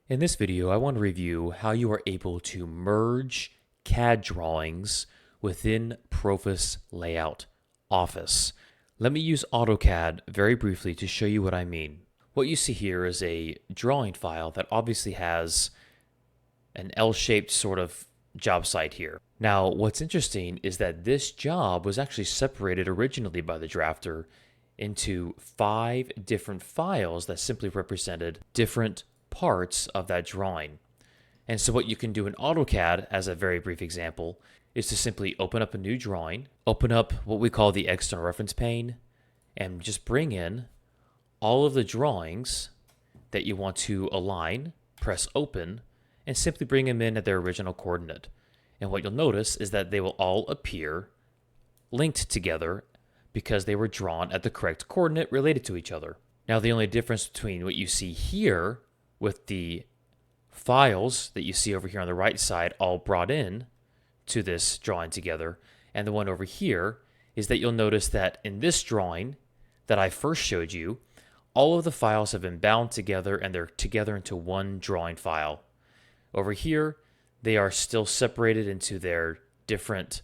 In this video, I want to review how you are able to merge CAD drawings within Profis Layout Office. Let me use AutoCAD very briefly to show you what I mean. What you see here is a drawing file that obviously has an L-shaped sort of job site here. Now, what's interesting is that this job was actually separated originally by the drafter into 5 different files that simply represented different parts of that drawing. And so what you can do in AutoCAD, as a very brief example, is to simply open up a new drawing, open up what we call the external reference pane, and just bring in all of the drawings that you want to align, press open, and simply bring them in at their original coordinate. And what you'll notice is that they will all appear linked together because they were drawn at the correct coordinate related to each other. Now, the only difference between what you see here with the files that you see over here on the right side all brought in to this drawing together, and the one over here is that you'll notice that in this drawing that I first showed you, all of the files have been bound together and they're together into one drawing file. Over here, they are still separated into their different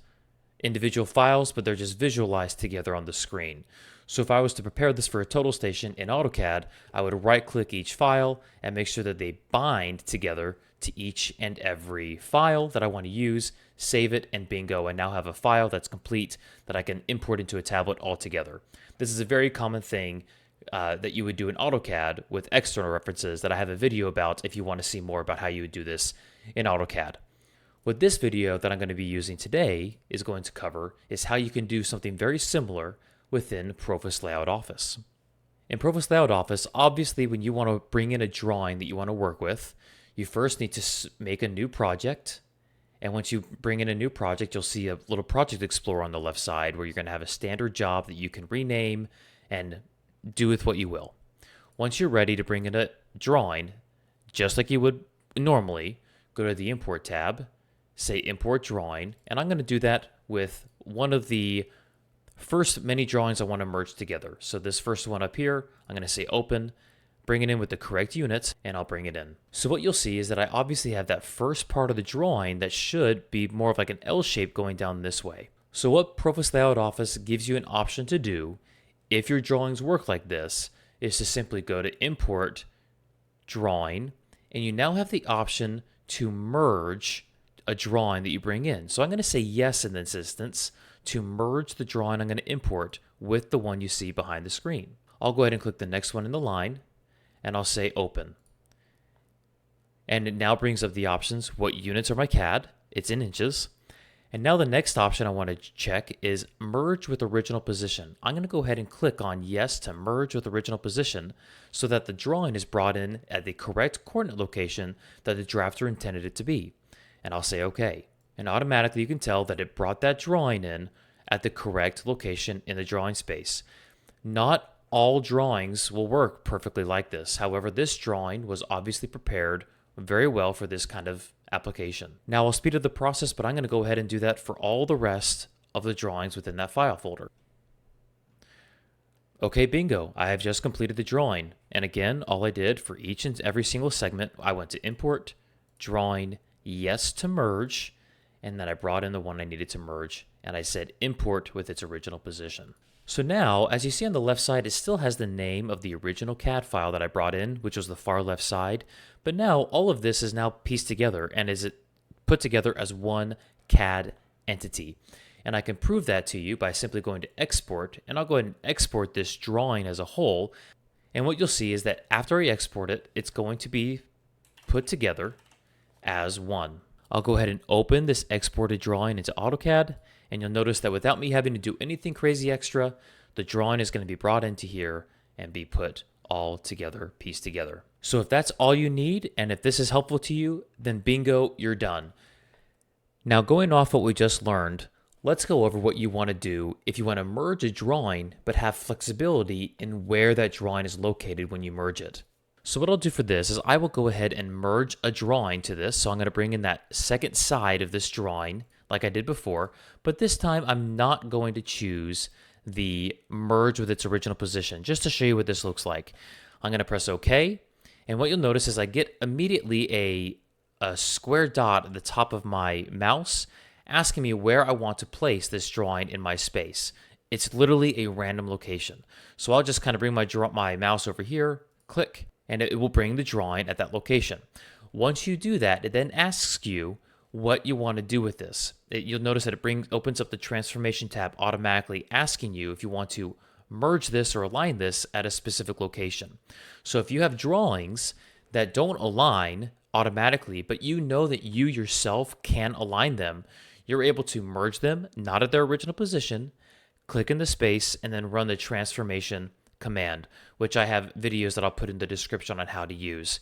individual files, but they're just visualized together on the screen. So if I was to prepare this for a total station in AutoCAD, I would right-click each file and make sure that they bind together to each and every file that I want to use, save it, and bingo, and now have a file that's complete that I can import into a tablet altogether. This is a very common thing that you would do in AutoCAD with external references that I have a video about if you want to see more about how you would do this in AutoCAD. What this video that I'm going to be using today is going to cover is how you can do something very similar within Profis Layout Office. In Profis Layout Office, obviously when you want to bring in a drawing that you want to work with, you first need to make a new project. And once you bring in a new project, you'll see a little project explorer on the left side where you're going to have a standard job that you can rename and do with what you will. Once you're ready to bring in a drawing, just like you would normally, go to the Import tab, say Import Drawing, and I'm going to do that with one of the first many drawings I want to merge together. So this first one up here, I'm going to say Open, bring it in with the correct units, and I'll bring it in. So what you'll see is that I obviously have that first part of the drawing that should be more of like an L shape going down this way. So what Profis Layout Office gives you an option to do, if your drawings work like this, is to simply go to Import Drawing, and you now have the option to merge a drawing that you bring in. So I'm going to say yes in this instance to merge the drawing I'm going to import with the one you see behind the screen. I'll go ahead and click the next one in the line, and I'll say Open. And it now brings up the options. What units are my CAD? It's in inches. And now the next option I want to check is Merge with Original Position. I'm going to go ahead and click on Yes to merge with original position so that the drawing is brought in at the correct coordinate location that the drafter intended it to be. And I'll say OK. And automatically you can tell that it brought that drawing in at the correct location in the drawing space. Not all drawings will work perfectly like this. However, this drawing was obviously prepared very well for this kind of application. Now I'll speed up the process, but I'm going to go ahead and do that for all the rest of the drawings within that file folder. Okay, bingo, I have just completed the drawing. And again, all I did for each and every single segment, I went to Import, Drawing, Yes to merge, and then I brought in the one I needed to merge, and I said import with its original position. So now, as you see on the left side, it still has the name of the original CAD file that I brought in, which was the far left side, but now all of this is now pieced together and is put together as one CAD entity. And I can prove that to you by simply going to Export, and I'll go ahead and export this drawing as a whole, and what you'll see is that after I export it, it's going to be put together as one. I'll go ahead and open this exported drawing into AutoCAD, and you'll notice that without me having to do anything crazy extra, the drawing is going to be brought into here and be put all together, pieced together. So if that's all you need, and if this is helpful to you, then bingo, you're done. Now going off what we just learned, let's go over what you want to do if you want to merge a drawing but have flexibility in where that drawing is located when you merge it. So what I'll do for this is I will go ahead and merge a drawing to this. So I'm going to bring in that second side of this drawing like I did before, but this time I'm not going to choose the merge with its original position just to show you what this looks like. I'm going to press OK, And what you'll notice is I get immediately a square dot at the top of my mouse asking me where I want to place this drawing in my space. It's literally a random location. So I'll just kind of bring my mouse over here, click, and it will bring the drawing at that location. Once you do that, it then asks you what you want to do with this. You'll notice that it opens up the transformation tab automatically, asking you if you want to merge this or align this at a specific location. So if you have drawings that don't align automatically, but you know that you yourself can align them, you're able to merge them, not at their original position, click in the space, and then run the transformation command, which I have videos that I'll put in the description on how to use.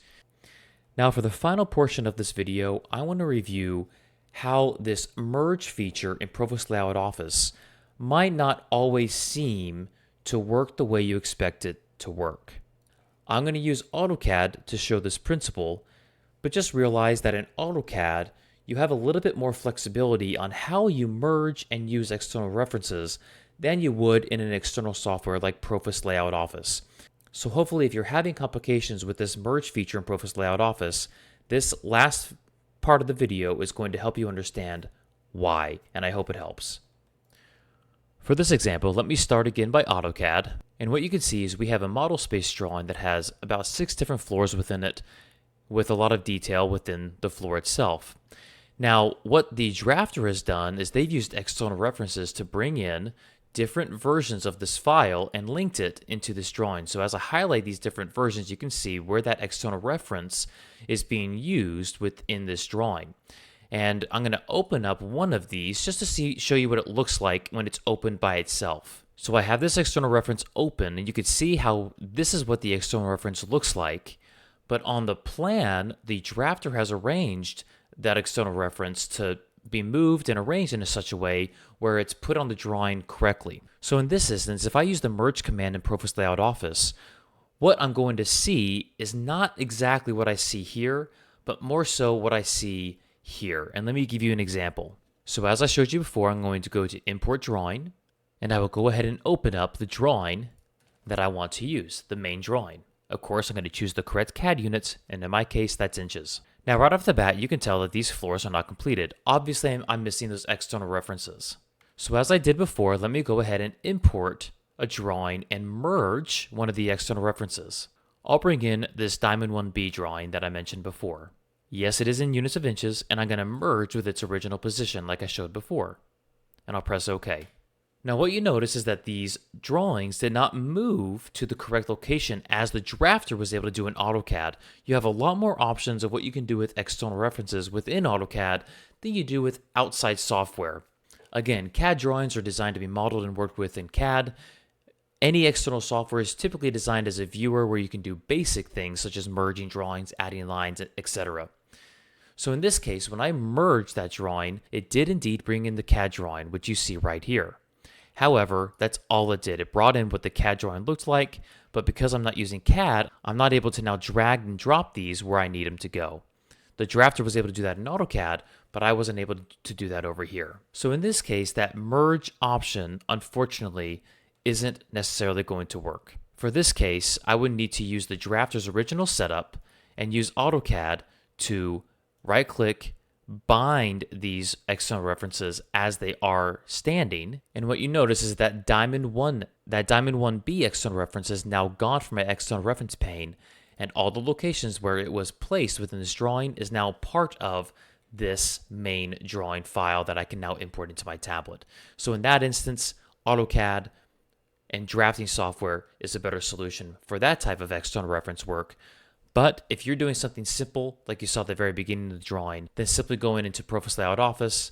Now for the final portion of this video, I want to review how this merge feature in Profis Layout Office might not always seem to work the way you expect it to work. I'm going to use AutoCAD to show this principle, but just realize that in AutoCAD, you have a little bit more flexibility on how you merge and use external references than you would in an external software like Profis Layout Office. So hopefully if you're having complications with this merge feature in Profis Layout Office, this last part of the video is going to help you understand why, and I hope it helps. For this example, let me start again by AutoCAD, and what you can see is we have a model space drawing that has about 6 different floors within it, with a lot of detail within the floor itself. Now, what the drafter has done is they've used external references to bring in different versions of this file and linked it into this drawing. So as I highlight these different versions, you can see where that external reference is being used within this drawing. And I'm going to open up one of these just to show you what it looks like when it's opened by itself. So I have this external reference open, and you can see how this is what the external reference looks like. But on the plan, the drafter has arranged that external reference to be moved and arranged in such a way where it's put on the drawing correctly. So in this instance, if I use the merge command in Profis Layout Office, what I'm going to see is not exactly what I see here, but more so what I see here. And let me give you an example. So as I showed you before, I'm going to go to Import Drawing, and I will go ahead and open up the drawing that I want to use, the main drawing. Of course, I'm going to choose the correct CAD units, and in my case, that's inches. Now, right off the bat, you can tell that these floors are not completed. Obviously, I'm missing those external references. So as I did before, let me go ahead and import a drawing and merge one of the external references. I'll bring in this Diamond 1B drawing that I mentioned before. Yes, it is in units of inches, and I'm going to merge with its original position like I showed before. And I'll press OK. Now what you notice is that these drawings did not move to the correct location as the drafter was able to do in AutoCAD. You have a lot more options of what you can do with external references within AutoCAD than you do with outside software. Again, CAD drawings are designed to be modeled and worked with in CAD. Any external software is typically designed as a viewer where you can do basic things such as merging drawings, adding lines, etc. So in this case, when I merged that drawing, it did indeed bring in the CAD drawing, which you see right here. However, that's all it did. It brought in what the CAD drawing looked like, but because I'm not using CAD, I'm not able to now drag and drop these where I need them to go. The drafter was able to do that in AutoCAD, but I wasn't able to do that over here. So in this case, that merge option, unfortunately, isn't necessarily going to work. For this case, I would need to use the drafter's original setup and use AutoCAD to right-click, bind these external references as they are standing, and what you notice is that Diamond 1B external reference is now gone from my external reference pane, and all the locations where it was placed within this drawing is now part of this main drawing file that I can now import into my tablet. So in that instance, AutoCAD and drafting software is a better solution for that type of external reference work. But if you're doing something simple, like you saw at the very beginning of the drawing, then simply going into Profis Layout Office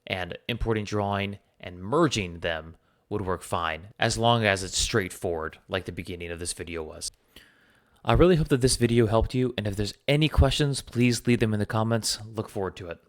and importing drawing and merging them would work fine, as long as it's straightforward, like the beginning of this video was. I really hope that this video helped you, and if there's any questions, please leave them in the comments. Look forward to it.